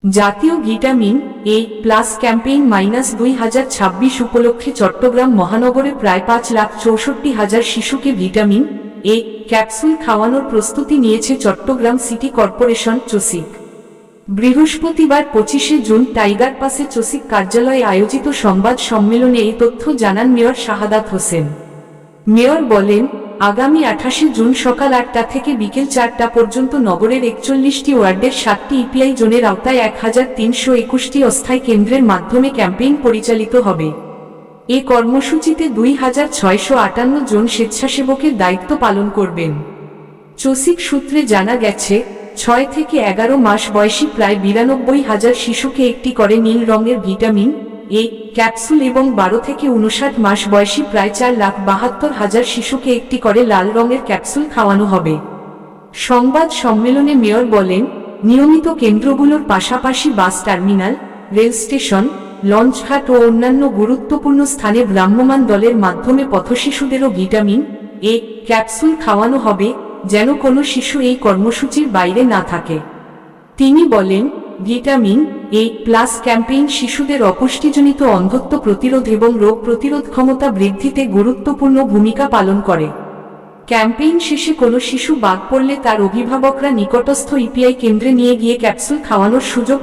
জাতীয় vitamin A plus campaign -2026 উপলক্ষে চট্টগ্রাম মহানগরে প্রায় 5,64,000 শিশুকে ভিটামিন এ ক্যাপসুল খাওয়ানোর প্রস্তুতি নিয়েছে চট্টগ্রাম সিটি কর্পোরেশন চসিক। বৃহস্পতিবার 25শে জুন টাইগার পাসে চসিক কার্যালয়ে আয়োজিত সংবাদ সম্মেলনে এই তথ্য জানান মেয়র শাহাদাত হোসেন। মেয়র বলেন, আগামী 28শে জুন সকাল 8টা থেকে বিকেল 4টা পর্যন্ত নগরের 41টি ওয়ার্ডের 7টি ইপিআই জোনের আওতায় 1321টি অস্থায়ী কেন্দ্রের মাধ্যমে ক্যাম্পেইন পরিচালিত হবে। এ কর্মসূচিতে 2658 জন স্বেচ্ছাসেবকের দায়িত্ব পালন করবেন। চসিক সূত্রে জানা গেছে, 6 থেকে 11 মাস বয়সী প্রায় 92,000 শিশুকে একটি করে নীল রঙের ভিটামিন এ ক্যাপসুল এবং 12 থেকে 59 মাস বয়সী প্রায় 4,72,000 শিশুকে একটি করে লাল রঙের ক্যাপসুল খাওয়ানো হবে। সংবাদ সম্মেলনে মেয়র বলেন, নিয়মিত কেন্দ্রগুলোর পাশাপাশি বাস টার্মিনাল, রেল স্টেশন, লঞ্চঘাট ও অন্যান্য গুরুত্বপূর্ণ স্থানে ভ্রাম্যমাণ দলের মাধ্যমে পথশিশুদেরও ভিটামিন এ ক্যাপসুল খাওয়ানো হবে, যেন কোনো শিশু এই কর্মসূচির বাইরে না থাকে। তিনি বলেন, ভিটামিন এ প্লাস ক্যাম্পেইন শিশুদের অপুষ্টিজনিত অন্ধত্ব প্রতিরোধ এবং রোগ প্রতিরোধ ক্ষমতা বৃদ্ধিতে গুরুত্বপূর্ণ ভূমিকা পালন করে। ক্যাম্পেইন শেষে কোনো শিশু বাদ পড়লে তার অভিভাবকরা নিকটস্থ ইপিআই কেন্দ্রে নিয়ে গিয়ে ক্যাপসুল খাওয়ানোর সুযোগ